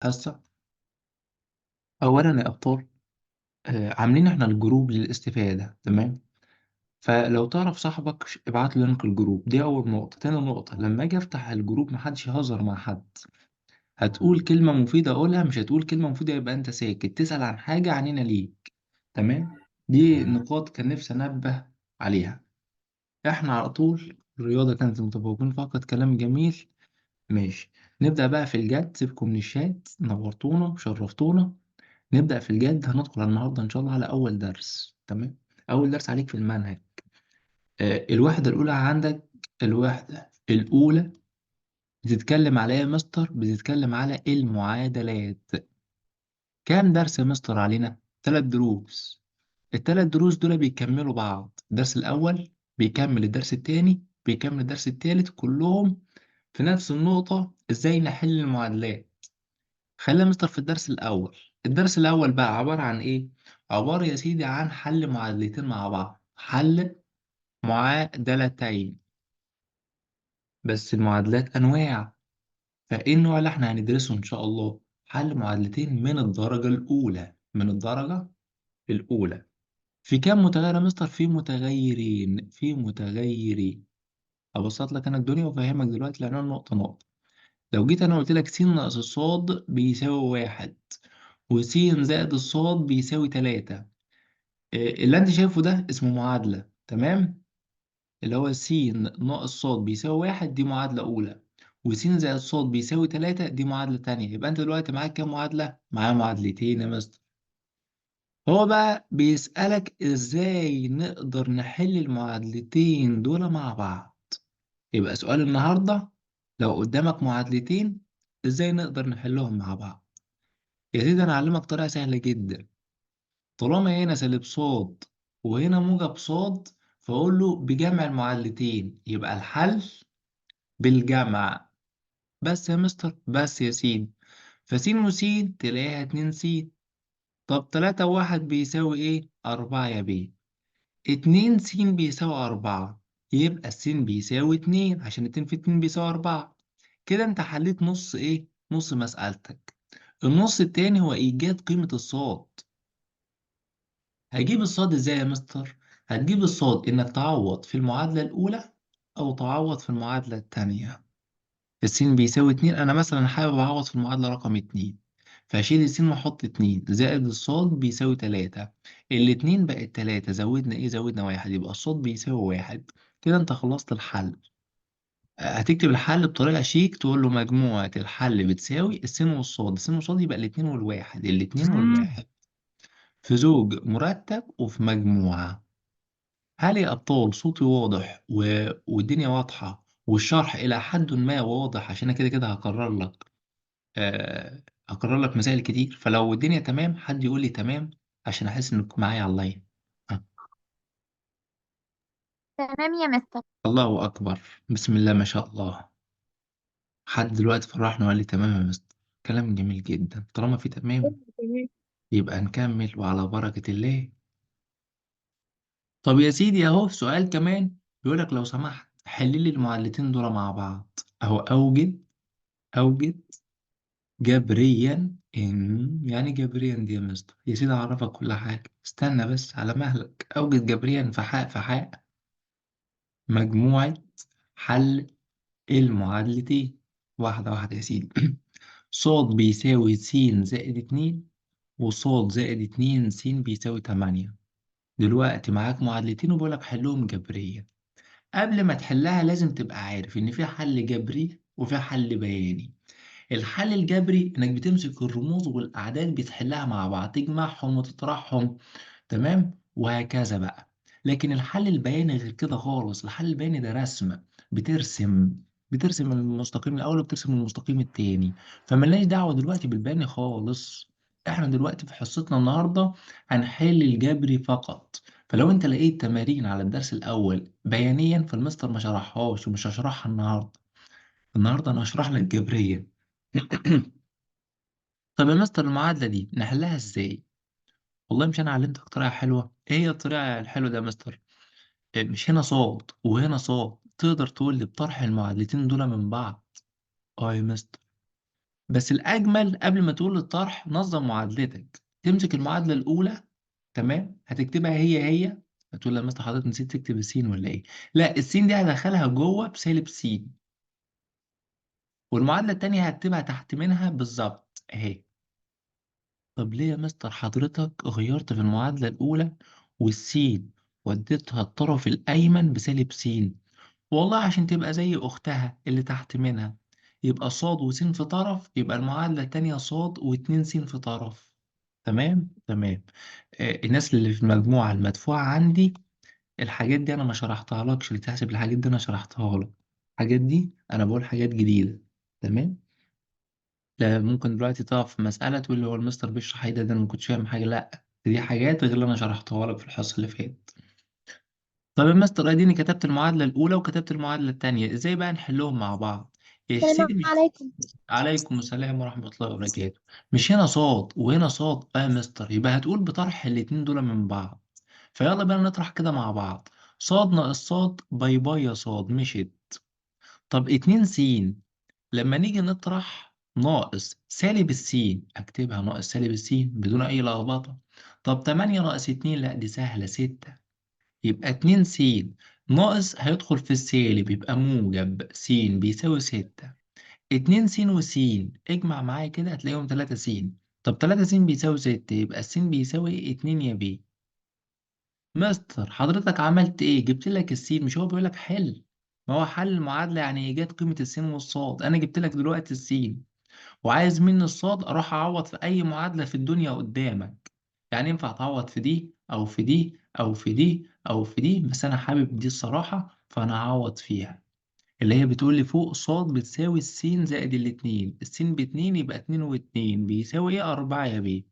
هسه اولا يا ابطال، عاملين احنا الجروب للاستفادة، تمام؟ فلو تعرف صاحبك ابعت له لينك الجروب، دي اول نقطة. تاني نقطة، لما اجي افتح الجروب محدش يهزر مع حد. هتقول كلمة مفيدة قولها، مش هتقول كلمة مفيدة يبقى انت ساكت. تسأل عن حاجة عنينا ليك، تمام؟ دي نقاط كان نفسي انبه عليها. احنا على طول الرياضة كانت متفوقين، فقط كلام جميل. ماشي، نبدأ بقى في الجد. سيبكم من الشات، نورتونا وشرفتونا. نبدأ في الجد. هندخل النهاردة إن شاء الله على أول درس، تمام؟ أول درس عليك في المنهج. الوحدة الأولى عندك. الوحدة الأولى بتتكلم على إيه يا مستر؟ بتتكلم على المعادلات. كام درس يا مستر علينا؟ 3 دروس. ال3 دروس دول بيكملوا بعض. الدرس الأول بيكمل الدرس التاني، بيكمل الدرس التالت، كلهم في نفس النقطة: إزاي نحل المعادلات. خلينا يا مستر في الدرس الأول. الدرس الأول بقى عبارة عن إيه؟ عبارة يا سيدي عن حل معادلتين مع بعض. حل معادلتين، بس المعادلات أنواع. فإيه النوع اللي إحنا هندرسه إن شاء الله؟ حل معادلتين من الدرجة الأولى. من الدرجة الأولى. في كام متغير يا مستر؟ في متغيرين. في متغيرين. أبسط لك أنا الدنيا وأفهمك دلوقتي العنوان نقطة نقطة. لو جيت أنا قلت لك س ناقص الصاد بيساوي 1، وس زائد الصاد بيساوي 3. اللي أنت شايفه ده اسمه معادلة، تمام؟ اللي هو س ناقص صاد بيساوي 1 دي معادلة أولى، وس زائد صاد بيساوي 3 دي معادلة تانية. يبقى أنت دلوقتي معاك كام معادلة؟ معايا معادلتين يا مستر. هو بقى بيسألك إزاي نقدر نحل المعادلتين دول مع بعض. يبقى سؤال النهاردة: لو قدامك معادلتين إزاي نقدر نحلهم مع بعض؟ يا سيدي أنا أعلمك طريقة سهلة جدا. طالما هنا سالب صاد وهنا موجب صاد، فأقول له بجمع المعادلتين، يبقى الحل بالجمع. بس يا مستر، بس يا سيدي. فسين وسين تلاقيها 2 س. طب 3 و1 بيساوي إيه؟ 4 يا بيه. 2 س بيساوي 4، يبقى السين بيساوي 2 عشان 2 في 2 بيساوي 4. كده أنت حليت نص إيه؟ نص مسألتك. النص التاني هو إيجاد قيمة الصاد. هجيب الصاد ازاي يا مستر؟ هتجيب الصاد انك تعوض في المعادلة الأولى أو تعوض في المعادلة التانية. السين بيساوي 2، أنا مثلا حابب أعوض في المعادلة رقم 2، فأشيل السين وأحط 2 زائد الصاد بيساوي 3. الاتنين بقت 3، زودنا إيه؟ زودنا 1، يبقى الصاد بيساوي 1. كده أنت خلصت الحل. هتكتب الحل بطريقة شيك، تقول له مجموعة الحل بتساوي السين والصاد. السين والصاد يبقى الاتنين والواحد، الاتنين والواحد في زوج مرتب وفي مجموعة. هل يا أبطال صوتي واضح والدنيا واضحة والشرح إلى حد ما واضح؟ عشان أنا كده كده هكرر لك مسائل كتير. فلو الدنيا تمام حد يقول لي تمام عشان أحس إنك معايا على اللاين. آه. تمام يا مستر. الله أكبر. بسم الله ما شاء الله. حد دلوقتي فرحنا وقال لي تمام يا مستر. كلام جميل جدا. طالما في تمام تمام. يبقى نكمل وعلى بركة الله. طب يا سيدي أهو سؤال كمان. بيقول لك لو سمحت حل لي المعادلتين دول مع بعض. أهو أوجد جبريا إن. يعني جبريا دي يا مستر يا سيدي أعرفك كل حاجة، استنى بس على مهلك. أوجد جبريا فحاء مجموعة حل المعادلتين. واحدة واحدة يا سيدي. صاد بيساوي س زائد 2، وصاد زائد 2 س بيساوي 8. دلوقتي معاك معادلتين وبقولك حلهم جبريا. قبل ما تحلها لازم تبقى عارف إن في حل جبري وفي حل بياني. الحل الجبري انك بتمسك الرموز والاعداد بتحلها مع بعض، تجمعهم وتطرحهم، تمام؟ وهكذا بقى. لكن الحل البياني غير كده خالص. الحل البياني ده رسم. بترسم بترسم المستقيم الاول وبترسم المستقيم التاني. فملناش دعوة دلوقتي بالبياني خالص. احنا دلوقتي في حصتنا النهارده هنحل الجبري فقط. فلو انت لقيت تمارين على الدرس الاول بيانيا فالمستر ما شرحهاش ومش هشرحها النهارده. النهارده انا هشرح لك جبريا. طب يا مستر المعادلة دي نحلها ازاي؟ والله مش انا علمتك طريقة حلوة. ايه هي الطريقة الحلوة ده يا مستر؟ مش هنا صاد وهنا صاد، تقدر تقول لي بطرح المعادلتين دول من بعض؟ اه يا مستر. بس الأجمل قبل ما تقول الطرح نظم معادلتك. تمسك المعادلة الأولى، تمام، هتكتبها هي. هتقول لها مثلا حضرتك نسيت تكتب السين ولا إيه؟ لا، السين دي هدخلها جوه بسالب س، والمعادلة التانية هكتبها تحت منها بالظبط أهي. طب ليه يا مستر حضرتك غيرت في المعادلة الأولى والسين وديتها الطرف الأيمن بسالب س؟ والله عشان تبقى زي أختها اللي تحت منها، يبقى صاد وسين في طرف، يبقى المعادلة التانية صاد واتنين سين في طرف. تمام تمام. الناس اللي في المجموعة المدفوعة عندي، الحاجات دي أنا ما شرحتها لكش، اللي تحسب الحاجات دي أنا شرحتها لك. الحاجات دي أنا بقول حاجات جديدة. تمام. لا ممكن دلوقتي تقف في مسألة تقول لي هو المستر بيشرح ايه ده أنا ما كنتش فاهم حاجة. لأ، دي حاجات غير اللي أنا شرحتها لك في الحصة اللي فات. طب يا مستر اديني كتبت المعادلة الأولى وكتبت المعادلة التانية، ازاي بقى نحلهم مع بعض؟ يا السلام سيدي مش. عليكم. عليكم السلام ورحمة الله وبركاته. مش هنا صاد وهنا صاد يا مستر، يبقى هتقول بطرح الاتنين دول من بعض. فيلا بقى نطرح كده مع بعض. صاد ناقص صاد باي باي يا صاد مشيت. طب اتنين سين، لما نيجي نطرح ناقص سالب السين اكتبها ناقص سالب السين بدون اي لخبطة. طب تمانية ناقص اتنين، لا دي سهلة، ستة. يبقى اتنين س ناقص هيدخل في السالب يبقى موجب س بيساوي ستة. اتنين س وس اجمع معايا كده هتلاقيهم تلاتة س. طب تلاتة س بيساوي ستة، يبقى الس بيساوي اتنين يا بيه. مستر حضرتك عملت ايه؟ جبت لك السين، مش هو بيقول لك حل؟ ما هو حل المعادلة يعني ايجاد قيمة السين والصاد. انا جبت لك دلوقتي السين وعايز مني الصاد، اروح اعوض في اي معادلة في الدنيا قدامك. يعني ينفع تعوض في دي او في دي او في دي او في دي، بس انا حابب دي الصراحة فانا هعوض فيها. اللي هي بتقول لي فوق صاد بتساوي السين زائد الاتنين، السين باتنين يبقى اتنين واتنين بيساوي ايه؟ اربعة يا بيه.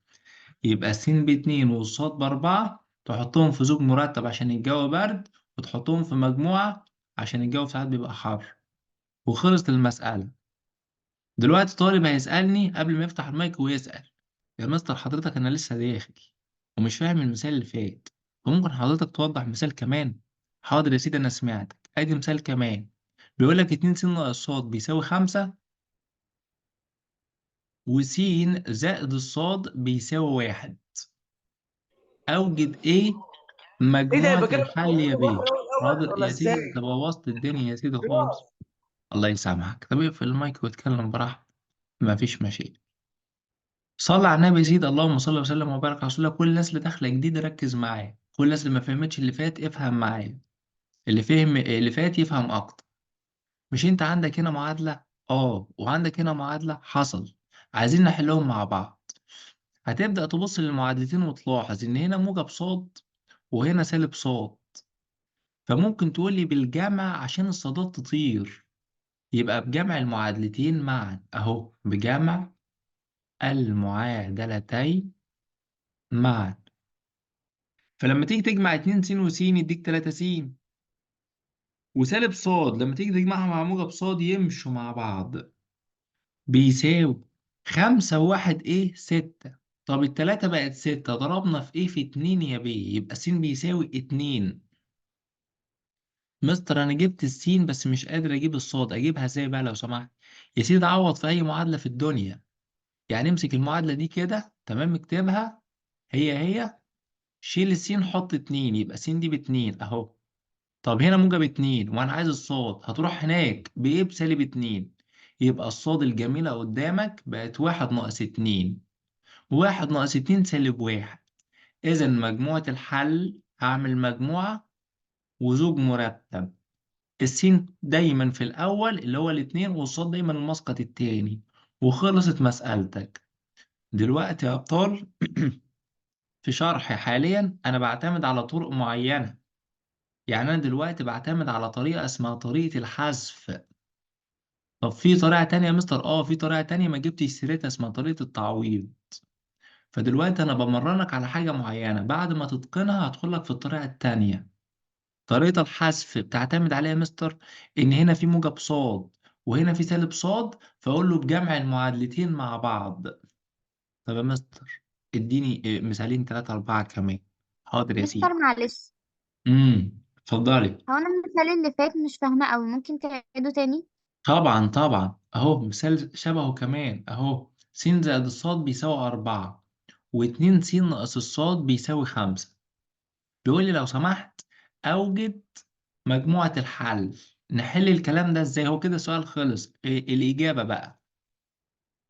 يبقى السين باتنين والصاد باربعة، تحطهم في زوج مرتب عشان الجو برد، وتحطهم في مجموعة عشان الجو ساعات بيبقى حر. وخلصت المسألة. دلوقتي طالب هيسألني قبل ما يفتح المايك ويسأل: يا مستر حضرتك أنا لسه داخل ومش فاهم المثال اللي فات، فممكن حضرتك توضح مثال كمان؟ حاضر يا سيدي أنا سمعتك، أدي مثال كمان. بيقول لك اتنين س ناقص ص بيساوي خمسة، وس زائد الصاد بيساوي واحد. أوجد إيه ايه ده؟ مجموعة يبقى كده الحل يا بيه؟ الاول حاضر ولا يا ازاي؟ سيدي، أنت بوظت الدنيا يا سيدي خالص. الله يسامحك. طب اقفل المايك واتكلم براحتك، مفيش مشاكل. صلى على النبي يا سيدي، اللهم صل وسلم وبارك على رسول الله. كل الناس اللي داخله جديد ركز معايا، كل الناس اللي ما فهمتش اللي فات افهم معايا، اللي فهم اللي فات يفهم اكتر. مش انت عندك هنا معادله؟ اه، وعندك هنا معادله حصل، عايزين نحلهم مع بعض. هتبدا تبص للمعادلتين وتلاحظ ان هنا موجب صاد وهنا سالب صاد. فممكن تقول لي بالجمع عشان الصادات تطير، يبقى بجمع المعادلتين معا اهو، بجمع المعادلتين معا. فلما تيجي تجمع 2 س وس يديك 3 س، وسالب صاد لما تيجي تجمعها مع موجب صاد يمشوا مع بعض بيساوي خمسة وواحد ايه؟ ستة. طب التلاتة بقت ستة، ضربنا في ايه؟ في اتنين يا بيه، يبقى س بيساوي اتنين. مستر انا جبت السين بس مش قادر اجيب الصاد، اجيبها ازاي بقى لو سمحت؟ يا سيدي عوض في اي معادلة في الدنيا. يعني امسك المعادلة دي كده تمام، اكتبها هي، شيل السين حط اتنين، يبقى س دي باتنين اهو. طب هنا موجب اتنين وانا عايز الصاد، هتروح هناك بايه؟ بسالب اتنين. يبقى الصاد الجميلة قدامك بقت واحد ناقص اتنين، واحد ناقص اتنين سالب واحد. اذا مجموعة الحل هعمل مجموعة وزوج مرتب، السين دايما في الاول اللي هو الاتنين، والصاد دايما المسقط التاني. وخلصت مسألتك. دلوقتي يا ابطال في شرحي حاليا انا بعتمد على طرق معينة. يعني انا دلوقتي بعتمد على طريقة اسمها طريقة الحذف. طب في طريقة تانية يا مستر؟ اه في طريقة تانية ما جبتش سيرتها، اسمها طريقة التعويض. فدلوقتي انا بمرنك على حاجة معينة، بعد ما تتقنها هدخلك في الطريقة التانية. طريقة الحذف بتعتمد عليها يا مستر ان هنا في موجب صاد وهنا في سالب صاد، فاقول له بجمع المعادلتين مع بعض. طب يا مستر اديني مثالين تلاتة اربعة كمان. حاضر يا مستر سيدي. معلش، اتفضلي. هو انا المثال اللي فات مش فاهمه قوي، ممكن تعيده تاني؟ طبعا طبعا. أهو مثال شبهه كمان أهو، س زائد الصاد بيساوي 4، واتنين س ناقص الصاد بيساوي 5. بيقول لي لو سمحت أوجد مجموعة الحل. نحل الكلام ده إزاي؟ هو كده السؤال خلص. الإجابة بقى،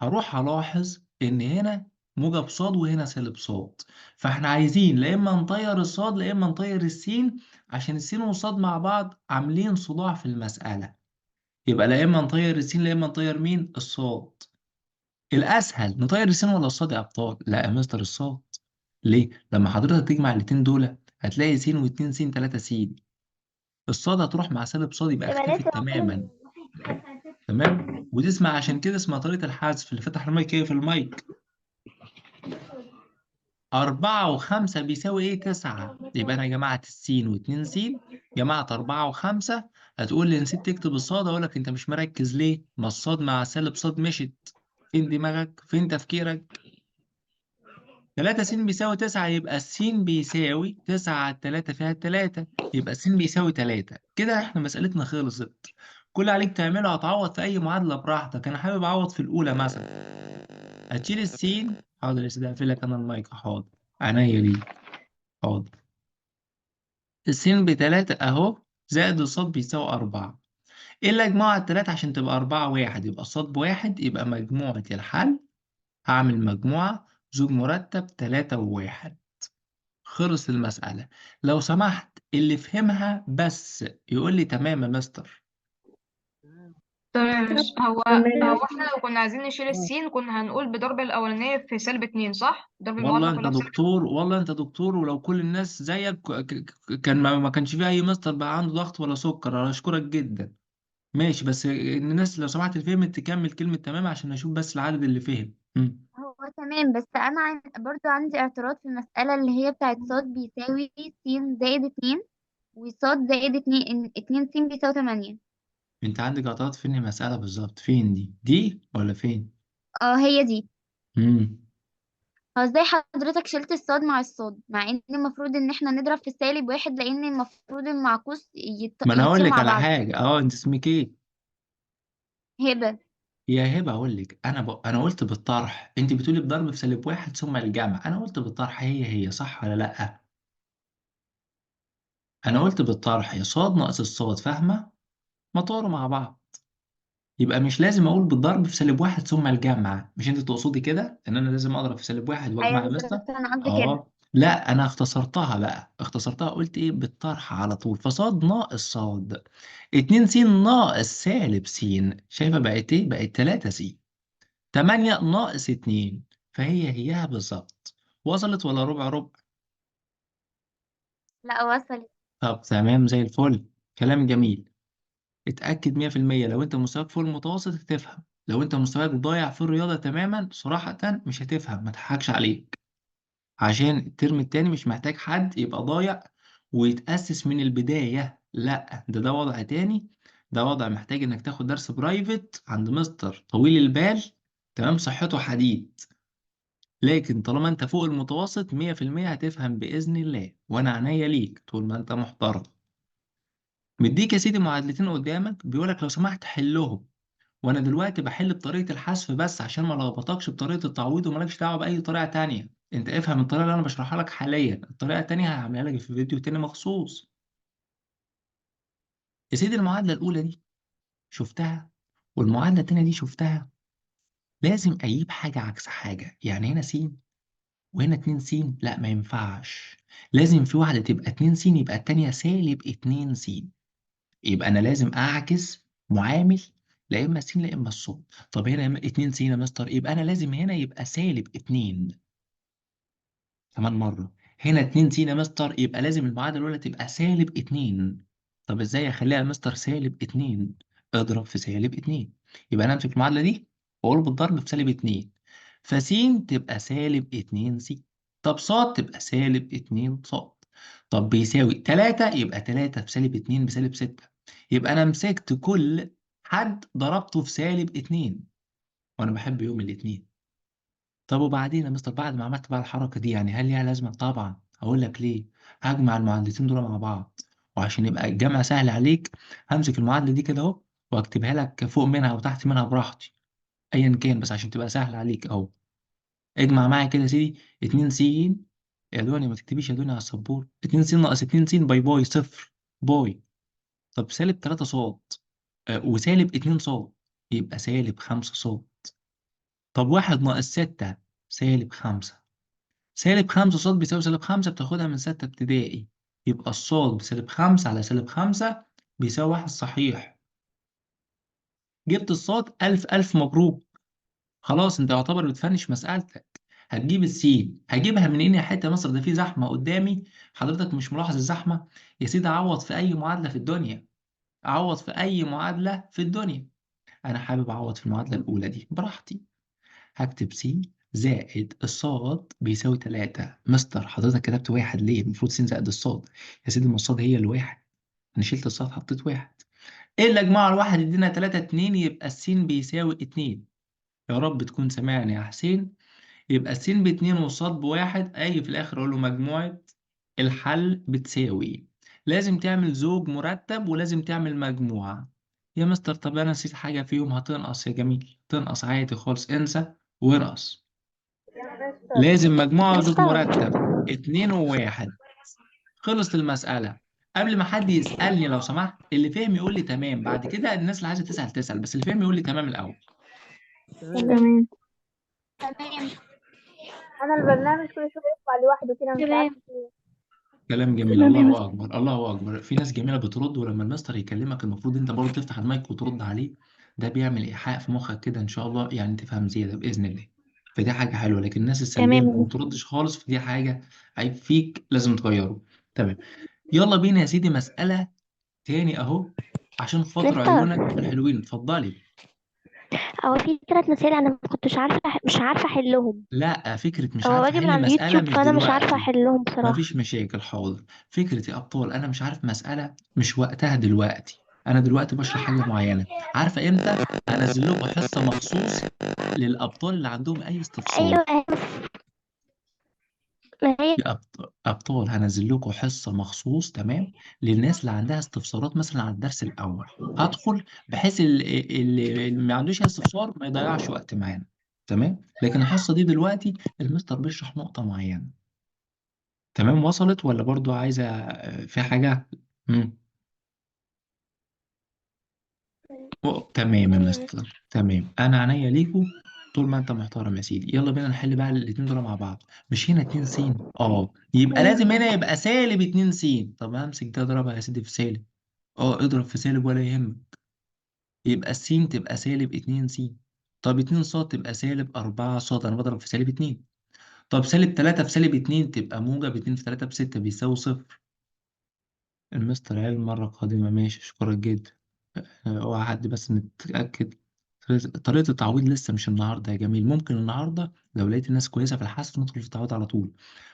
هروح ألاحظ إن هنا موجب صاد وهنا سالب صاد، فإحنا عايزين لا إما نطير الصاد لا إما نطير السين، عشان السين والصاد مع بعض عاملين صداع في المسألة. يبقى لا إما نطير السين لا إما نطير مين؟ الصاد. الأسهل نطير السين ولا الصاد يا أبطال؟ لا يا مستر الصاد. ليه؟ لما حضرتك تجمع الاتنين دول هتلاقي س واتنين س تلاتة س، الصاد هتروح مع سالب صاد يبقى يبقى اختفت لازم تماما. أقول تمام. وتسمع عشان كده اسمها طريقة الحذف. اللي فتح المايك ايه في المايك؟ 4 و5 بيساوي ايه؟ 9. يبقى انا جمعت السين واتنين س، جمعت 4 و5. هتقول لي نسيت تكتب الصاد، اقول لك انت مش مركز ليه؟ ما الصاد مع سالب صاد مشت. فين دماغك؟ فين تفكيرك؟ 3 س بيساوي 9، يبقى الس بيساوي 9 على 3 فيها 3، يبقى الس بيساوي 3. كده احنا مسألتنا خلصت. كل اللي عليك تعمله هتعوض في أي معادلة براحتك. أنا حابب أعوض في الأولى مثلا، هتشيل السين. حاضر يا سيدي، هقفل لك أنا المايك. حاضر، عينيا ليك. حاضر. السين بتلاتة أهو، زائد الصاد بيساوي 4. إيه اللي أجمعه على التلاتة عشان تبقى 4 و1؟ يبقى الصاد بواحد، يبقى مجموعة الحل هعمل مجموعة زوج مرتب 3 و1. خلص المسألة. لو سمحت اللي فهمها بس يقول لي تمام يا مستر. تمام. بس هو تمام. احنا لو كنا عايزين نشيل السين كنا هنقول بضرب الأولانية في +2، صح؟ ضرب والله المعادلة انت كلها في دكتور، والله انت دكتور، ولو كل الناس زيك كان ما كانش فيه اي مستر بقى عنده ضغط ولا سكر. انا اشكرك جدا. ماشي، بس الناس لو سمحت اللي فهمت تكمل كلمة تمام عشان اشوف بس العدد اللي فهم. هو تمام، بس أنا برضو عندي اعتراض في المسألة اللي هي بتاعت صاد بيساوي س زائد 2، وصاد زائد 2 س بيساوي 8. انت عندك اعتراض فين المسألة بالظبط؟ فين دي ولا فين؟ اه، هي دي. امم هو ازاي حضرتك شلت الصاد مع الصاد، مع ان المفروض ان احنا نضرب في _1، لان المفروض المعكوس ما انا هقول يتشال لك مع على بعض. حاجة. انت اسمك ايه؟ هبة. يا هبه اقول لك، انا قلت بالطرح، انت بتقولي بضرب في -1 ثم الجمع. انا قلت بالطرح، هي صح ولا لا؟ انا قلت بالطرح، يا صاد ناقص الصاد، فاهمه؟ ما طاروا مع بعض. يبقى مش لازم اقول بالضرب في -1 ثم الجمع. مش انت تقصدي كده ان انا لازم اضرب في -1 واجمع ايوه يا مستر؟ بالظبط، انا قصدي كده. اه لا، انا اختصرتها بقى، اختصرتها قلت ايه؟ بالطرح على طول. فصاد ناقص صاد، 2 س ناقص سالب س، شايفه بقت ايه؟ بقت 3 س. 8 ناقص 2، فهي هيها بالظبط. وصلت ولا ربع ربع؟ لا، وصلت. طب تمام زي الفل. كلام جميل. اتأكد 100% لو انت مستواك فوق المتوسط هتفهم. لو انت مستواك ضايع في الرياضة تماما صراحة مش هتفهم، ما تضحكش عليك. عشان الترم التاني مش محتاج حد يبقى ضايع ويتأسس من البداية، لا ده وضع تاني. ده وضع محتاج انك تاخد درس برايفت عند مستر طويل البال، تمام، صحته حديد. لكن طالما انت فوق المتوسط 100% هتفهم بإذن الله، وانا عينيا ليك طول ما انت محترم. مديك يا سيدي معادلتين قدامك، بيقولك لو سمحت حلهم. وانا دلوقتي بحل بطريقة الحذف بس عشان ما لخبطكش بطريقة التعويض، ومالكش دعوة بأي طريقة تانية. انت افهم الطريقة اللي انا بشرحها لك حاليا، الطريقة التانية هعملها لك في فيديو تاني مخصوص. يا سيدي المعادلة الأولى دي شفتها، والمعادلة التانية دي شفتها. لازم أجيب حاجة عكس حاجة. يعني هنا س وهنا 2 س، لا ما ينفعش. لازم في واحدة تبقى 2 س يبقى التانية سالب 2 س. يبقى أنا لازم أعكس معامل، لا إما س لا إما الصاد. طب هنا 2 س يا مستر، يبقى أنا لازم هنا يبقى سالب 2 كمان مرة. هنا 2 س يا مستر، يبقى لازم المعادلة الأولى تبقى سالب 2. طب إزاي أخليها يا مستر سالب 2؟ اضرب في سالب 2. يبقى أنا أمسك المعادلة دي وأقول بالضرب في -2، فس تبقى سالب 2 س. طب صاد تبقى سالب 2 صاد. طب بيساوي 3، يبقى 3 في -2 بسالب 6. يبقى أنا مسكت كل حد ضربته في -2، وأنا بحب يوم الاثنين. طب وبعدين يا مستر بعد ما عملت بقى الحركة دي، يعني هل ليها لازمة؟ طبعا. هقول لك ليه. هجمع المعادلتين دول مع بعض، وعشان يبقى الجمع سهل عليك همسك المعادلة دي كده اهو، واكتبها لك فوق منها وتحت منها براحتي، ايا كان، بس عشان تبقى سهل عليك اهو. اجمع معايا كده يا سيدي. 2 س، يا دنيا ما تكتبيش يا دنيا على السبورة. 2 س ناقص 2 س باي باي صفر. باي. طب سالب 3 صاد وسالب 2 صاد، يبقى سالب 5 صاد. طب 1 ناقص 6 سالب 5. سالب 5 صاد بيساوي سالب 5، بتاخدها من 6 ابتدائي. يبقى الصاد بسالب 5 على سالب 5 بيساوي 1 صحيح. جبت الصاد، ألف ألف مبروك. خلاص أنت يعتبر بتفنش مسألتك. هتجيب السين، هجيبها منين يا حتة مصر؟ ده في زحمة قدامي، حضرتك مش ملاحظ الزحمة؟ يا سيدي عوض في أي معادلة في الدنيا، أعوض في أي معادلة في الدنيا. أنا حابب أعوض في المعادلة الأولى دي براحتي. هكتب س زائد الصاد بيساوي 3. مستر حضرتك كتبت واحد ليه؟ المفروض س زائد الصاد. يا سيدي ما الصاد هي الواحد، أنا شلت الصاد حطيت واحد. إيه اللي أجمعه الواحد يدينا 3 2، يبقى الس بيساوي 2. يا رب تكون سامعني يا حسين. يبقى الس باتنين والصاد بواحد، أجي في الآخر أقول له مجموعة الحل بتساوي. لازم تعمل زوج مرتب ولازم تعمل مجموعة. يا مستر طب أنا نسيت حاجة فيهم، هتنقص يا جميل، تنقص عادي خالص، انسى وانقص. لازم مجموعة وزوج مستر. مرتب. 2 و1. خلصت المسألة. قبل ما حد يسألني لو سمحت، اللي فهم يقول لي تمام، بعد كده الناس اللي عايزة تسأل تسأل، بس اللي فهم يقول لي تمام الأول. تمام. تمام. انا البرنامج كل شويه يطلع لوحده كده مش تمام. عارفه ليه. كلام جميل، تمام يا الله مستر. اكبر الله اكبر. في ناس جميله بترد، ولما المستر يكلمك المفروض انت برضه تفتح المايك وترد عليه. ده بيعمل ايحاء في مخك كده ان شاء الله، يعني تفهم زياده باذن الله. فدي حاجه حلوه، لكن الناس السلبيه تمام اللي يا ما مستر. بتردش خالص فدي حاجه عيب فيك لازم تغيره. تمام. يلا بينا يا سيدي مساله تاني اهو، عشان خاطر مستر، عيونك الحلوين، اتفضلي. هو في 3 مسائل انا ما كنتش عارفه، مش عارفه احلهم. لا فكره مش هو عارف واجب من احل على مساله اليوتيوب مش فانا مش عارفه دلوقتي. احلهم بصراحه. مفيش مشاكل، حاضر. فكرة يا أبطال أنا مش عارف مسألة، مش وقتها دلوقتي. أنا دلوقتي بشرح حاجة معينة. عارفة إمتى؟ أنزل لكم حصة مخصوص للأبطال اللي عندهم أي استفسار. ايوه، ما هي. يا أبطال هنزل لكم حصة مخصوص، تمام، للناس اللي عندها استفسارات مثلا على الدرس الأول. هدخل بحيث اللي ما عندوش أي استفسار ما يضيعش وقت معانا. تمام، لكن الحصة دي دلوقتي المستر بيشرح نقطة معينة. تمام، وصلت ولا برضو عايزة في حاجة؟ مم. تمام يا مستر، تمام، انا عينيا ليكو طول ما انت محترم يا سيدي. يلا بينا نحل بقى الاتنين دول مع بعض. مش هنا 2 س؟ يبقى لازم هنا يبقى سالب 2 س. طب همسك ده اضربها يا سيدي في سالب. اضرب في سالب ولا يهمك. يبقى السين تبقى سالب 2 س. طب 2 ص تبقى سالب 4 ص، انا بضرب في سالب 2. طب سالب 3 في سالب 2 تبقى موجب 2 في 3 ب6 بيساوي صفر. المستر علم مرة قادمة، ماشي، شكرا جدا. اوعى حد بس نتأكد. طريقة التعويض لسه مش النهاردة يا جميل، ممكن النهاردة لو لقيت الناس كويسة في الحاسب ندخل في التعويض على طول.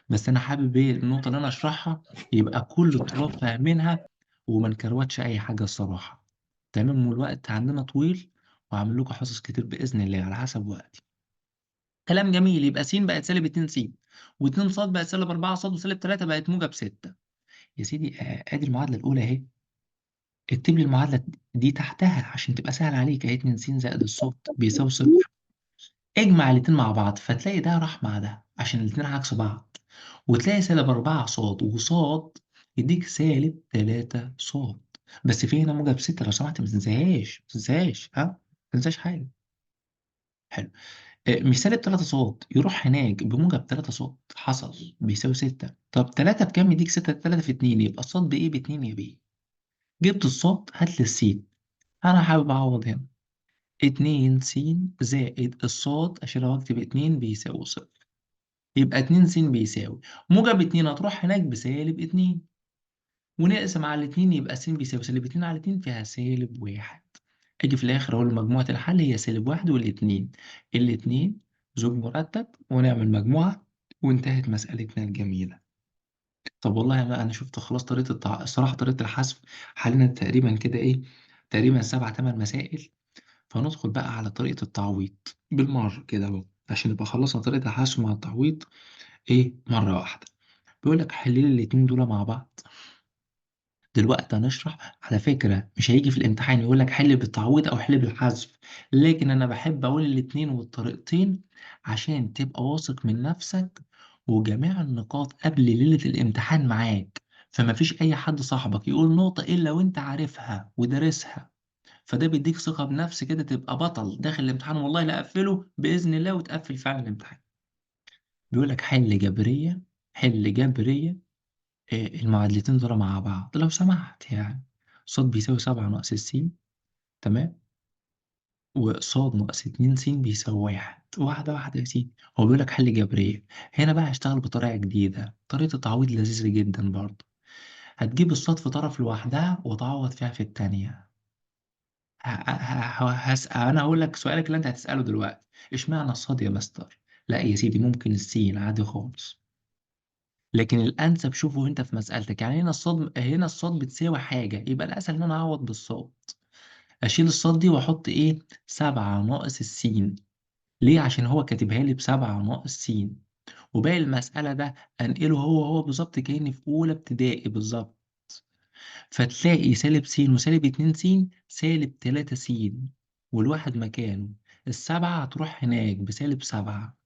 بس أنا حابب إيه النقطة اللي أنا أشرحها يبقى كل الطلاب فاهمينها، وما نكروتش أي حاجة الصراحة. تمام، والوقت عندنا طويل، وهعمل لكم حصص كتير بإذن الله على حسب وقتي. كلام جميل. يبقى س بقت سالب 2 س، و2 ص بقت سالب 4 ص، وسالب 3 بقت موجب 6. يا سيدي ادي المعادلة الأولى أهي. اكتب لي المعادلة دي تحتها عشان تبقى سهل عليك اهي. 2 س زائد الصوت بيساوي صفر. اجمع الاتنين مع بعض فتلاقي ده راح مع ده عشان الاتنين عكس بعض، وتلاقي سالب 4 صاد وصاد يديك سالب 3 صاد. بس في هنا موجب 6، لو سمحت ما تنساهاش، ما تنساهاش، ها، ما تنساش حاجة. حلو. مش سالب 3 صاد يروح هناك بموجب 3 صاد، حصل بيساوي 6. طب 3 بكام؟ يديك 6. 3 في 2 يبقى الصاد بإيه؟ ب2 يا بيه. جبت الصاد هات لي السين. أنا حابب أعوض هنا. 2 س زائد الصاد عشان لو أكتب 2 بيساوي صفر. يبقى 2 س بيساوي موجب 2 هتروح هناك بسالب 2، ونقسم على 2 يبقى س بيساوي سالب 2 على 2 فيها سالب 1. أجي في الآخر أقول مجموعة الحل هي سالب 1 والاتنين. الاتنين زوج مرتب ونعمل مجموعة، وانتهت مسألتنا الجميلة. طب والله أنا شفت خلاص طريقة الصراحة طريقة الحذف حلنا تقريبا كده إيه، تقريبا 7 8 مسائل. فندخل بقى على طريقة التعويض بالمرة كده اهو، عشان نبقى خلصنا طريقة الحشو مع التعويض ايه مرة واحدة. بيقول لك حل لي الاتنين دول مع بعض. دلوقتي هنشرح. على فكرة مش هيجي في الامتحان يقول لك حل بالتعويض أو حل بالحذف، لكن أنا بحب أقول الاتنين والطريقتين عشان تبقى واثق من نفسك، وجميع النقاط قبل ليلة الامتحان معاك. فما فيش أي حد صاحبك يقول نقطة إلا وأنت عارفها ودارسها. فده بيديك ثقة بنفس كده، تبقى بطل داخل الامتحان، والله لا أقفله بإذن الله وتقفل فعلا الامتحان. بيقول لك حل جبرية، حل جبرية المعادلتين دول مع بعض لو سمحت يعني. ص بيساوي 7 - س، تمام، وص -2 س بيساوي 1. واحدة واحدة يا سيدي. هو بيقول لك حل جبرية. هنا بقى هشتغل بطريقة جديدة، طريقة تعويض لذيذة جدا برضه. هتجيب الصاد في طرف لوحدها وتعوض فيها في التانية. أنا هقول لك سؤالك اللي أنت هتسأله دلوقتي، إشمعنى الصاد يا مستر؟ لا يا سيدي، ممكن السين عادي خالص. لكن الأنسب شوفه أنت في مسألتك، يعني هنا الصاد بتساوي حاجة، يبقى الأسهل إن أنا أعوض بالصاد. أشيل الصاد دي وأحط إيه؟ 7 - السين. ليه؟ عشان هو كاتبها لي ب7 - س. وباقي المسألة ده أنقله هو بالظبط كأني في أولى ابتدائي بالظبط. فتلاقي -س وسالب 2 س -3 س، والواحد مكانه. السبعة هتروح هناك بسالب 7.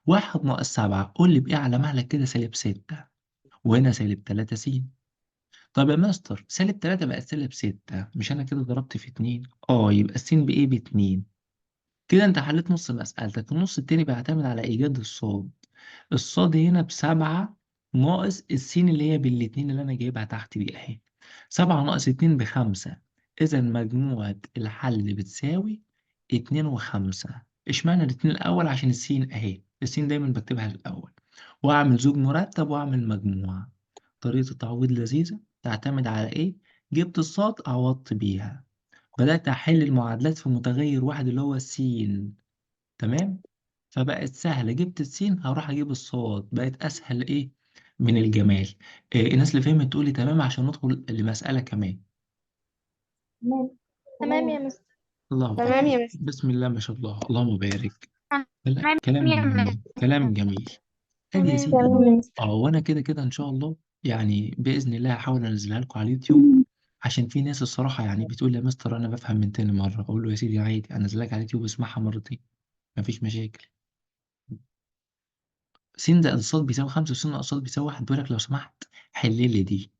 1 - 7، قول لي بإيه على مهلك كده؟ -6. وهنا -3 س. طب يا مستر -3 بقت -6، مش أنا كده ضربت في 2؟ يبقى السين بإيه؟ ب2. كده أنت حليت نص مسألتك. النص التاني بيعتمد على إيجاد الصاد. الصاد هنا ب7 ناقص السين اللي هي بالاتنين اللي أنا جايبها تحت دي أهي. 7 - 2 ب5. إذا مجموعة الحل بتساوي 2 و5. اشمعنى الاتنين الأول؟ عشان السين أهي، السين دايما بكتبها الأول، وأعمل زوج مرتب وأعمل مجموعة. طريقة التعويض لذيذة، تعتمد على إيه؟ جبت الصاد عوضت بيها. بدأت أحل المعادلات في متغير واحد اللي هو السين، تمام. فبقت سهلة، جبت السين هروح أجيب الصاد، بقت أسهل إيه من الجمال. الناس اللي فهمت تقول لي تمام عشان ندخل لمسألة كمان. تمام. تمام يا مستر. الله تمام أكبر، يا مستر. بسم الله ما شاء الله، اللهم بارك. لا، تمام كلام يا جميل، كلام مستر. جميل. أدي يا تمام. سيدي. تمام يا مستر. وأنا كده كده إن شاء الله يعني بإذن الله هحاول أنزلها لكم على اليوتيوب. عشان في ناس الصراحة يعني بتقول لي يا مستر أنا بفهم من تاني مرة، أقول له يا سيدي عادي أنزلك على اليوتيوب اسمعها مرتين، مفيش مشاكل. س زائد الصاد بيساوي 5 وس ناقص صاد بيساوي 1. بيقول لك لو سمحت حل لي دي.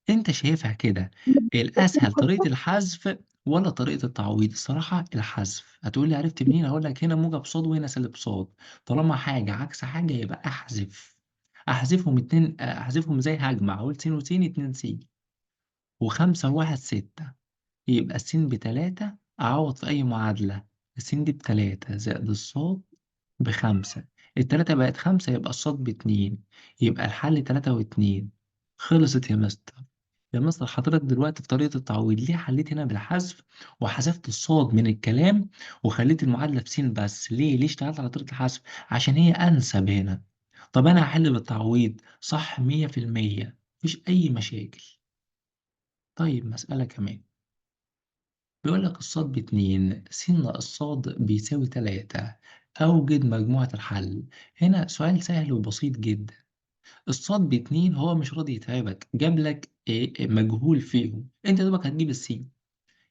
أنت شايفها كده الأسهل طريقة الحذف ولا طريقة التعويض؟ الصراحة الحذف. هتقول لي عرفت منين؟ هقول لك هنا موجب صاد وهنا سالب صاد. طالما حاجة عكس حاجة يبقى أحذف. أحذفهم اتنين، أحذفهم زي هجمع، أقول س وس 2 س، وخمسة وواحد 6. يبقى السين ب3، أعوض في أي معادلة. السين دي ب3 زائد الصاد ب5. التلاتة بقت 5، يبقى الصاد ب2. يبقى الحل 3 و2. خلصت يا مستر. يا مستر حضرتك دلوقتي في طريقة التعويض ليه حليت هنا بالحذف وحذفت الصاد من الكلام وخليت المعادلة بسين بس؟ ليه اشتغلت على طريقة الحذف؟ عشان هي أنسب هنا. طب أنا هحل بالتعويض صح 100%، مفيش أي مشاكل. طيب مسألة كمان. بيقول لك الصاد ب2 س ناقص صاد بيساوي 3، أوجد مجموعة الحل. هنا سؤال سهل وبسيط جدا. الصاد ب2 هو مش راضي يتعبك، جاب لك مجهول فيهم، انت دوبك هتجيب السين.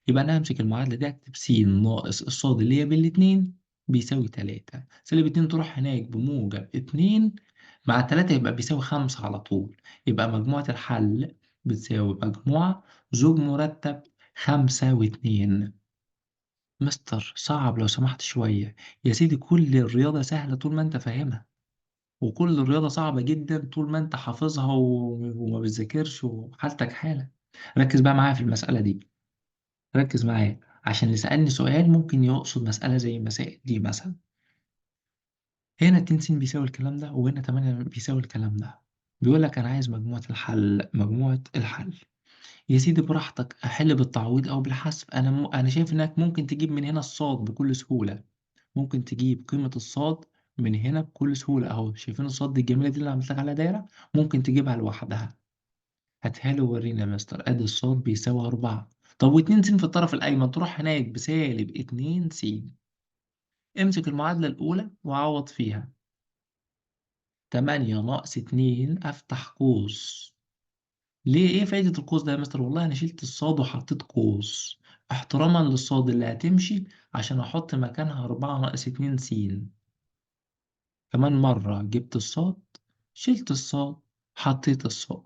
يبقى انا همسك المعادله دي اكتب س ناقص الصاد اللي هي بالاتنين بيساوي 3. سالب 2 تروح هناك بموجب 2 مع 3 يبقى بيساوي 5 على طول. يبقى مجموعه الحل بتساوي مجموعه زوج مرتب 5 و2. مستر صعب لو سمحت شويه. يا سيدي كل الرياضه سهله طول ما انت فاهمها، وكل الرياضة صعبة جدا طول ما انت حافظها وما بتذاكرش وحالتك حالة. ركز بقى معايا في المسألة دي، ركز معايا عشان اللي سألني سؤال ممكن يقصد مسألة زي المسائل دي مثلا. هنا 2 س بيساوي الكلام ده، وهنا 8 بيساوي الكلام ده. بيقول لك أنا عايز مجموعة الحل، مجموعة الحل. يا سيدي براحتك، أحل بالتعويض أو بالحذف. أنا شايف إنك ممكن تجيب من هنا الصاد بكل سهولة. ممكن تجيب قيمة الصاد من هنا بكل سهولة أهو. شايفين الصاد دي الجميلة دي اللي عملت لك عليها دايرة؟ ممكن تجيبها لوحدها. هاتها لي وورينا يا مستر. أدي الصاد بيساوي 4. طب و2 س في الطرف الأيمن تروح هناك بسالب 2 س. امسك المعادلة الأولى وعوض فيها. 8 ناقص 2 أفتح قوس ليه؟ ايه فايدة القوس ده يا مستر؟ والله انا شلت الصاد وحطيت قوس احتراما للصاد اللي هتمشي، عشان احط مكانها 4 - 2 س. كمان مرة جبت الصاد، شلت الصاد، حطيت الصاد،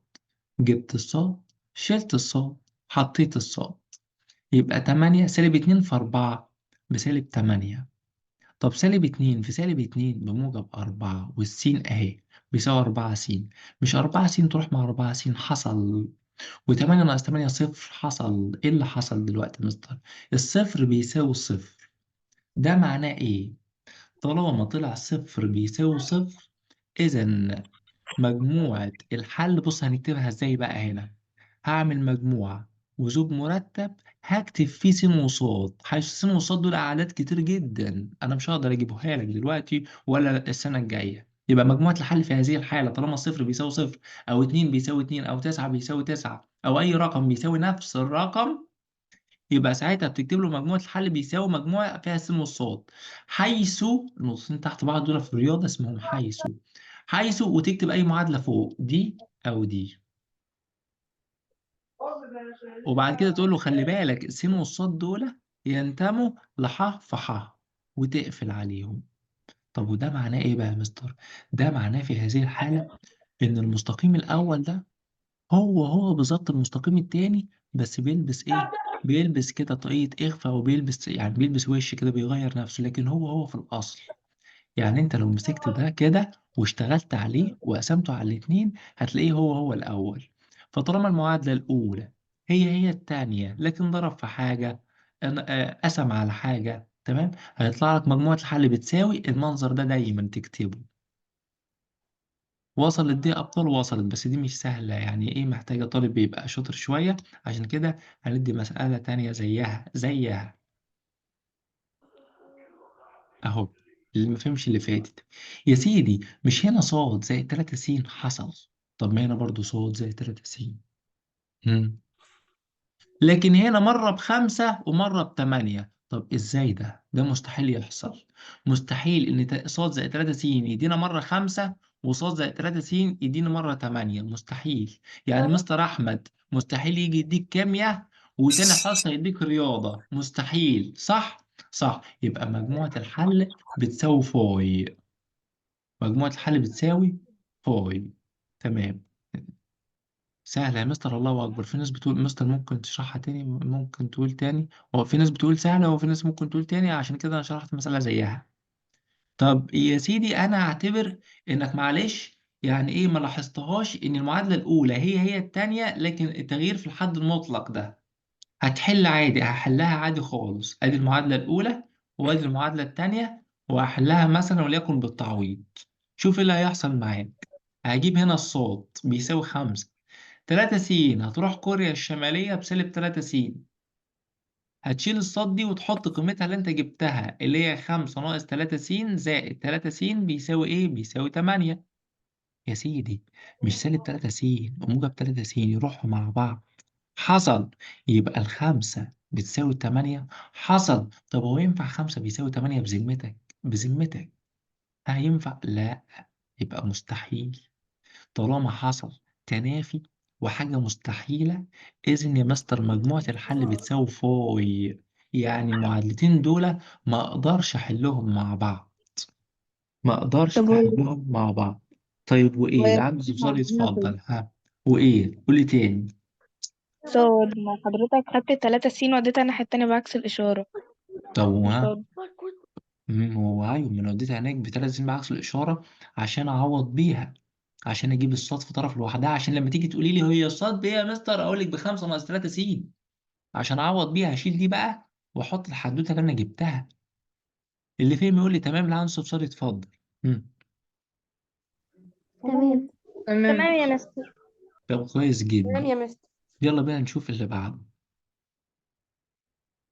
جبت الصاد، شلت الصاد، حطيت الصاد. يبقى 8 - 2 في 4 بسالب 8. طب -2 في -2 بموجب 4، والسين أهي بيساوي 4 س. مش 4 س تروح مع 4 س؟ حصل. و8 - 8 صفر. حصل. إيه اللي حصل دلوقتي يا مستر؟ الصفر بيساوي الصفر. ده معناه إيه؟ طالما طلع صفر بيساوي صفر، إذا مجموعة الحل، بص هنكتبها إزاي بقى هنا. هعمل مجموعة وزوج مرتب، هكتب فيه س وصاد، حيث س وصاد دول أعداد كتير جدا، أنا مش هقدر أجيبها لك دلوقتي ولا السنة الجاية. يبقى مجموعة الحل في هذه الحالة طالما صفر بيساوي صفر، أو 2 بيساوي 2، أو 9 بيساوي 9، أو أي رقم بيساوي نفس الرقم، يبقى ساعتها بتكتب له مجموعة الحل بيساوي مجموعة فيها س والصاد، حيث النقطتين تحت بعض دول في الرياضة اسمهم حيث. حيث، وتكتب أي معادلة فوق دي أو دي، وبعد كده تقول له خلي بالك السين والصاد دول ينتموا لح فح، وتقفل عليهم. طب وده معناه ايه بقى يا مستر؟ ده معناه في هذه الحالة ان المستقيم الاول ده هو بالظبط المستقيم التاني، بس بيلبس ايه؟ بيلبس كده طاقية اخفاء، وبيلبس يعني بيلبس وش كده بيغير نفسه، لكن هو في الاصل. يعني انت لو مسكت ده كده واشتغلت عليه وقسمته على الاتنين، هتلاقيه هو الأول. فطالما المعادلة الأولى هي التانية، لكن ضرب في حاجة، قسم على حاجة، تمام، هيطلع لك مجموعة الحل بتساوي المنظر ده، دايما تكتبه. وصلت دي أبطال؟ وصلت، بس دي مش سهلة، يعني إيه، محتاجة طالب يبقى شاطر شوية. عشان كده هندي مسألة تانية زيها اهو، اللي ما فهمش اللي فاتت. يا سيدي مش هنا صاد زائد 3 س حصل؟ طب ما هنا برضو صاد زائد 3 س. مم. لكن هنا مرة ب5 ومرة ب8. طب ازاي ده؟ ده مستحيل يحصل. مستحيل ان صاد زائد 3 س يدينا مرة 5، وصاد زائد 3 س يدينا مرة 8. مستحيل. يعني مستر احمد مستحيل يجي يديك كيمياء وتاني حصة يديك رياضة، مستحيل، صح؟ صح. يبقى مجموعة الحل بتساوي فاي. مجموعة الحل بتساوي فاي. تمام. سهلة يا مستر، الله أكبر. في ناس بتقول مستر ممكن تشرحها تاني، ممكن تقول تاني. هو في ناس بتقول سهلة، وفي ناس ممكن تقول تاني، عشان كده أنا شرحت مسألة زيها. طب يا سيدي أنا أعتبر إنك معلش يعني إيه ما لاحظتهاش إن المعادلة الأولى هي التانية، لكن التغيير في الحد المطلق ده. هتحل عادي، هحلها عادي خالص. أدي المعادلة الأولى وأدي المعادلة التانية، وهحلها مثلا وليكن بالتعويض. شوف إيه اللي هيحصل معاك. هجيب هنا الصاد بيساوي 5. 3 س هتروح كوريا الشمالية بسالب 3 س. هتشيل الصاد دي وتحط قيمتها اللي انت جبتها، اللي هي 5 ناقص 3 س زائد 3 س بيساوي ايه؟ بيساوي 8. يا سيدي مش -3 س وموجب 3 س يروحوا مع بعض؟ حصل. يبقى ال5 بتساوي 8. حصل. طب هو ينفع 5 بيساوي 8 بذمتك؟ بذمتك هينفع؟ لا، يبقى مستحيل. طالما حصل تنافي وحاجة مستحيلة، إذن يا مستر مجموعة الحل بتساوي فاي. يعني المعادلتين دول ما أقدرش أحلهم مع بعض. ما أقدرش طب أحلهم مع بعض. طيب وإيه اللي وهي عنده استفسار عندنا في يتفضل؟ ها؟ وإيه؟ قولي تاني. صاد، ما حضرتك خدت 3 س واديتها الناحية التانية بعكس الإشارة. طب ها؟ صاد. هو أيوة، ما أنا وديتها هناك ب3 س بعكس الإشارة عشان أعوض بيها، عشان أجيب الصاد في طرف لوحدها، عشان لما تيجي تقولي لي هي الصاد بإيه يا مستر أقول لك ب5 ناقص 3 س، عشان اعوض بيها هشيل دي بقى واحط الحدوته اللي انا جبتها. اللي فهم يقول لي تمام، اللي عنده استفسار يتفضل. مم. تمام. تمام تمام. يا مستر. طب كويس تمام جدا. يا مستر. يلا بينا نشوف اللي بعده.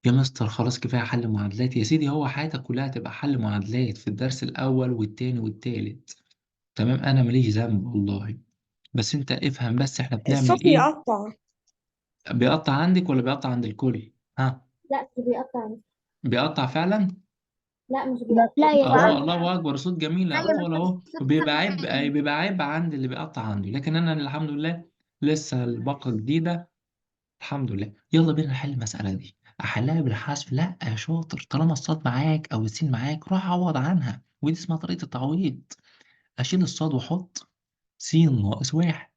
يا مستر خلاص كفايه حل معادلات يا سيدي، هو حياتك كلها تبقى حل معادلات في الدرس الاول والتاني والتالت. تمام، انا ماليش ذنب والله. بس انت افهم بس احنا بنعمل الصوت ايه. يقطع. بيقطع عندك ولا بيقطع عند الكل؟ ها؟ لا مش بيقطع. بيقطع فعلا. لا مش بيقطع. لا يا اهو مستر. الله اكبر، صوت جميل لا يا اهو مستر، اهو. الصوت وبيبقى عيب، سامعين. بيبقى عيب عند اللي بيقطع عنده، لكن انا الحمد لله لسه الباقة جديدة. الحمد لله. يلا بينا نحل المسألة دي. أحلها بالحذف؟ لا يا شاطر، طالما الصاد معاك أو السين معاك روح عوض عنها، ودي اسمها طريقة التعويض. أشيل الصاد وأحط س ناقص واحد،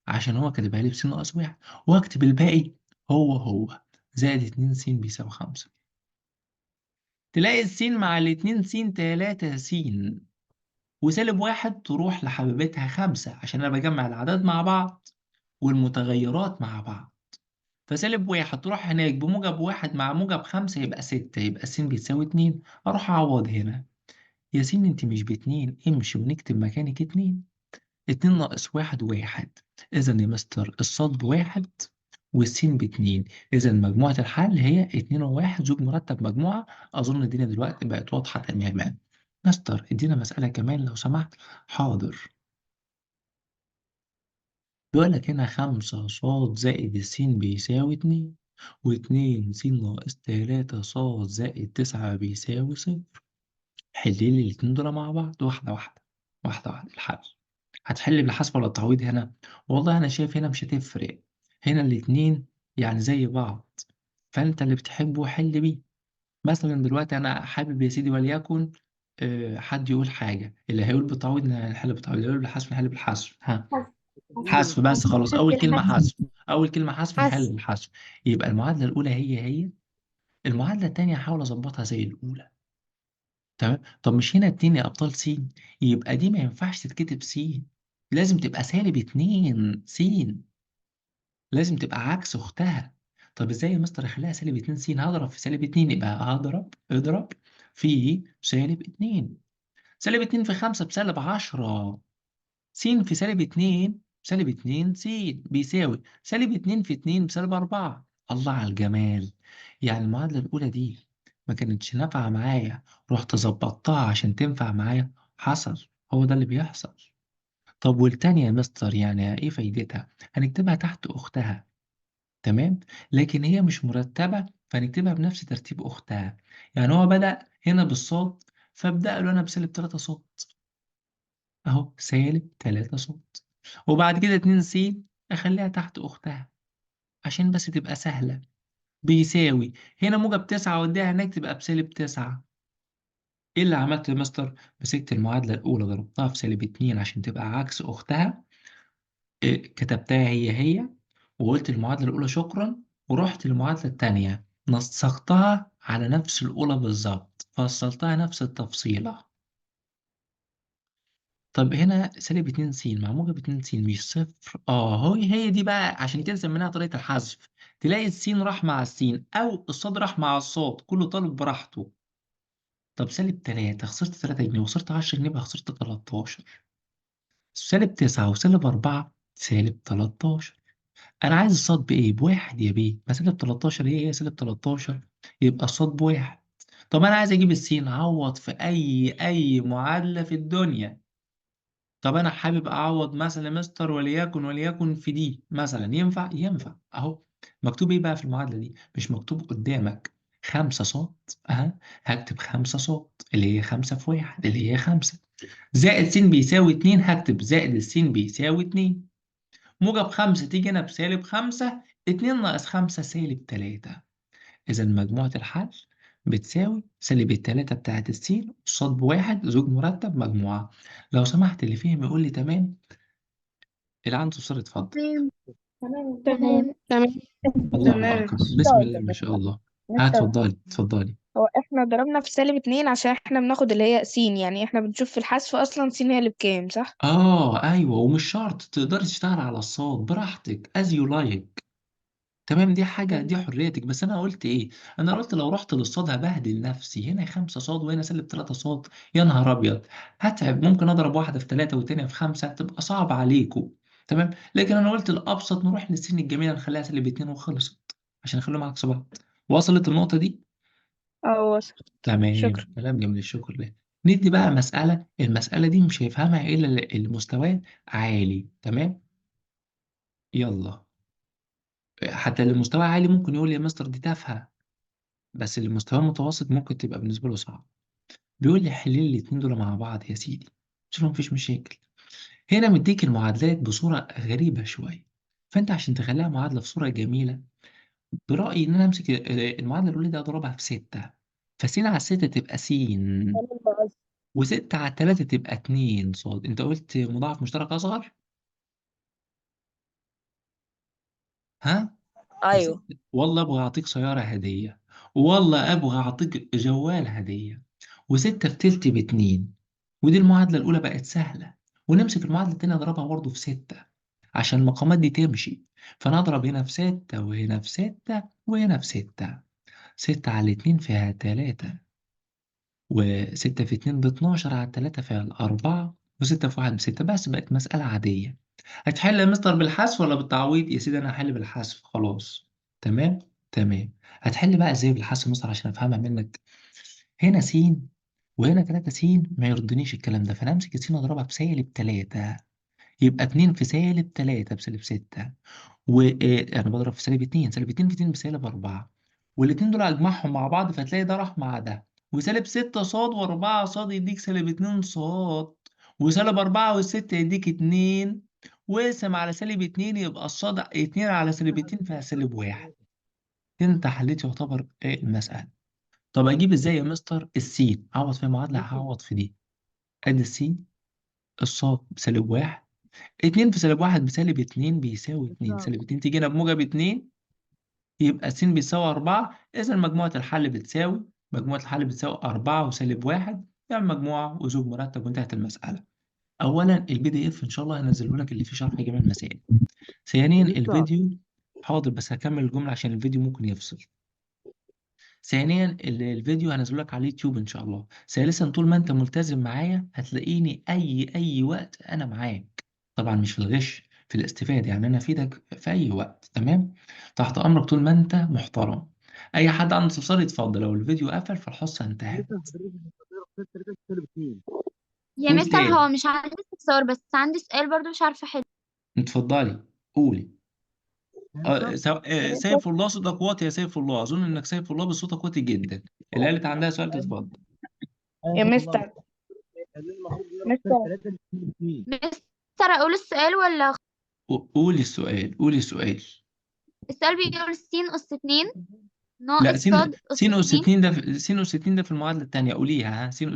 عشان هو كاتبها لي بس ناقص واحد، وأكتب الباقي هو زائد 2 س بيساوي 5. تلاقي السين مع الاتنين س 3 س، وسالب واحد تروح لحبيبتها 5 عشان أنا بجمع الأعداد مع بعض والمتغيرات مع بعض. فسالب واحد تروح هناك بموجب واحد مع موجب 5 يبقى 6، يبقى س بيساوي 2. أروح أعوض هنا. يا سين أنت مش باتنين، امشي ونكتب مكانك 2. 2 ناقص واحد واحد. إذا يا مستر الصاد بواحد والسين باتنين. إذا مجموعة الحل هي 2 وواحد زوج مرتب مجموعة. أظن الدنيا دلوقتي بقت واضحة تماما. مستر ادينا مسألة كمان لو سمحت. حاضر. بيقول لك هنا 5 صاد زائد السين بيساوي 2، و2 س ناقص 3 صاد زائد 9 بيساوي 0. حل لي الاتنين دول مع بعض واحدة واحدة. واحدة واحدة. الحل هتحل بالحسب ولا التعويض هنا؟ والله أنا شايف هنا مش هتفرق. هنا الاتنين يعني زي بعض، فأنت اللي بتحبه حل بيه. مثلا دلوقتي أنا حابب يا سيدي وليكن حد يقول حاجة، اللي هيقول بالتعويض نحل بالتعويض، اللي هيقول بالحسب نحل بالحسب. ها، حذف بس خلاص. أول كلمة حذف. أول كلمة حذف نحل حاسس. بالحذف. يبقى المعادلة الأولى هي. المعادلة التانية هحاول أظبطها زي الأولى. تمام. طب مش هنا اتنين يا أبطال س؟ يبقى دي ما ينفعش تتكتب س، لازم تبقى سالب 2 س، لازم تبقى عكس أختها. طب إزاي يا مستر أخليها سالب 2 س؟ هضرب في سالب 2، يبقى اضرب في سالب 2. سالب 2 في 5 بسالب 10. س في سالب 2 سالب 2 س بيساوي سالب 2 في 2 بسالب 4. الله على الجمال. يعني المعادلة الأولى دي ما كانتش نافعة معايا، رحت ظبطتها عشان تنفع معايا. حصل. هو ده اللي بيحصل. طب والتانية يا مستر يعني إيه فايدتها؟ هنكتبها تحت أختها. تمام. لكن هي مش مرتبة، فنكتبها بنفس ترتيب أختها. يعني هو بدأ هنا بالصاد، فابدأ له أنا بسالب 3 صاد. أهو سالب 3 صاد. وبعد كده 2 س أخليها تحت أختها عشان بس تبقى سهلة. بيساوي هنا موجب 9 وأديها هناك تبقى بسالب 9. إيه اللي عملته يا مستر؟ مسكت المعادلة الأولى ضربتها في سالب 2 عشان تبقى عكس أختها. إيه كتبتها هي، وقلت المعادلة الأولى شكرا، ورحت المعادلة التانية نسختها على نفس الأولى بالظبط، فصلتها نفس التفصيلة. طب هنا سالب 2 س مع موجب 2 س مش صفر؟ هي دي بقى عشان كده سميناها طريقة الحذف. تلاقي السين راح مع السين أو الصاد راح مع الصاد، كله طالب براحته. طب سالب 3 خسرت 3 جنيه، وخسرت 10 جنيه يبقى خسرت 13. سالب 9 وسالب 4 سالب 13. انا عايز الصاد بايه؟ بواحد يا بيه، ما سالب 13 هي سالب 13، يبقى الصاد بواحد. طب انا عايز اجيب السين، عوض في اي معادله في الدنيا. طب انا حابب اعوض مثلا يا مستر وليكن في دي مثلا، ينفع اهو. مكتوب ايه بقى في المعادله دي؟ مش مكتوب قدامك 5 صاد؟ هكتب 5 صاد اللي هي 5 في 1 اللي هي 5، زائد س بيساوي 2، هكتب زائد السين بيساوي 2. موجب 5 تيجي هنا بسالب 5. 2 ناقص 5 سالب 3. إذا مجموعة الحل بتساوي سالب التلاتة بتاعت السين قصاد بواحد زوج مرتب مجموعة. لو سمحت اللي فهم يقول لي تمام، اللي عنده صورة اتفضل. تمام. تمام. تمام. الله تمام. أكبر، بسم الله ما شاء الله. اتفضلي اتفضلي. هو احنا ضربنا في -2 عشان احنا بناخد اللي هي س، يعني احنا بنشوف في الحذف اصلا س هي اللي بكام، صح؟ أيوه، ومش شرط تقدري تشتغل على الصاد براحتك as you like. تمام، دي حاجة، دي حريتك. بس أنا قلت إيه؟ أنا قلت لو رحت للصاد هبهدل نفسي، هنا 5 صاد وهنا سالب 3 صاد، يا نهار أبيض. هتعب، ممكن أضرب واحدة في 3 والتانية في 5، تبقى صعب عليكم. تمام، لكن أنا قلت الأبسط نروح للسن الجميلة نخليها سالب 2 وخلصت، عشان نخليهم عكس بعض. وصلت النقطة دي؟ اه وصل. شكرا. تمام، كلام جميل، الشكر لله. ندي بقى مسألة، المسألة دي مش هيفهمها إلا اللي مستواه عالي. تمام، يلا. حتى اللي مستواه عالي ممكن يقول يا مستر دي تافهة، بس اللي مستواه متوسط ممكن تبقى بالنسبة له صعب. بيقول لي حل لي الاتنين دول مع بعض يا سيدي. قلت له مفيش مشاكل. هنا مديك المعادلات بصورة غريبة شوية. فانت عشان تخليها معادله في صوره جميله، برايي ان انا امسك المعادله الاولى دي اضربها في 6، فس على 6 تبقى س، و6 على 3 تبقى 2 صاد. انت قلت مضاعف مشترك اصغر، ها؟ ايوه. والله ابغى اعطيك سياره هديه، والله ابغى اعطيك جوال هديه، وستة في تلت باتنين. ودي المعادلة الأولى بقت سهلة. ونمسك المعادلة التانية نضربها برضه في 6 عشان المقامات دي تمشي. فنضرب هنا في 6 وهنا في 6 وهنا في 6. 6 على 2 فيها 3، و6 في 2 ب12 على 3 فيها 4، و6 في 1 ب6. بس بقت مسألة عادية. هتحل يا مستر بالحذف ولا بالتعويض؟ يا سيدي أنا هحل بالحذف خلاص. تمام. تمام. هتحل بقى ازاي بالحذف يا مستر عشان افهمها منك؟ هنا س وهنا 3 س، ما يرضنيش الكلام ده، فانا امسك السين اضربها بسالب 3، يبقى 2 في سالب 3 بسالب 6. انا بضرب في سالب 2، سالب 2 في 2 بسالب 4، والاتنين دول اجمعهم مع بعض فتلاقي ده راح مع ده، وسالب 6 صاد و4 صاد يديك سالب 2 صاد، وسالب 4 و6 يديك 2، واقسم على سالب 2 يبقى الصاد 2 على سالب 2 فيها سالب 1. انت حليت يعتبر المسألة. طب اجيب ازاي يا مستر السين؟ اعوض في معادلة، هعوض في دي. ادي السين، الصاد بسالب 1، 2 في سالب 1 بسالب 2 بيساوي 2، سالب 2 تيجي هنا بموجب 2، يبقى س بيساوي 4. إذا مجموعة الحل بتساوي 4 وسالب 1، يعني مجموعة وزوج مرتب، وانتهت المسألة. أولا البي دي إف إن شاء الله هنزله لك اللي فيه شرح جميع المسائل. ثانيا الفيديو، حاضر بس هكمل الجملة عشان الفيديو ممكن يفصل. ثانيا الفيديو هنزله لك على اليوتيوب ان شاء الله. ثالثا طول ما انت ملتزم معايا هتلاقيني اي وقت انا معاك، طبعا مش في الغش، في الاستفادة، يعني انا افيدك في اي وقت. تمام. تحت امرك طول ما انت محترم. اي حد عنده استفسار يتفضل، لو الفيديو قفل فالحصة انتهت. يا قول مستر هو تاني. مش عندي استفسار بس عندي سؤال برضو مش عارفة احله. اتفضلي قولي. سيف الله صوتك واطي يا سيف الله، اظن انك سيف الله بصوتك واطي جدا. اللي قالت عندها سؤال تتفضل. يا مستر. مستر مستر اقول السؤال ولا؟ قولي السؤال، قولي السؤال. السؤال بيقول س أس 2 لا، ناقص ص سين أس أس 2. 2 ده سين أس 2 ده في المعادلة التانية، قوليها ها، سين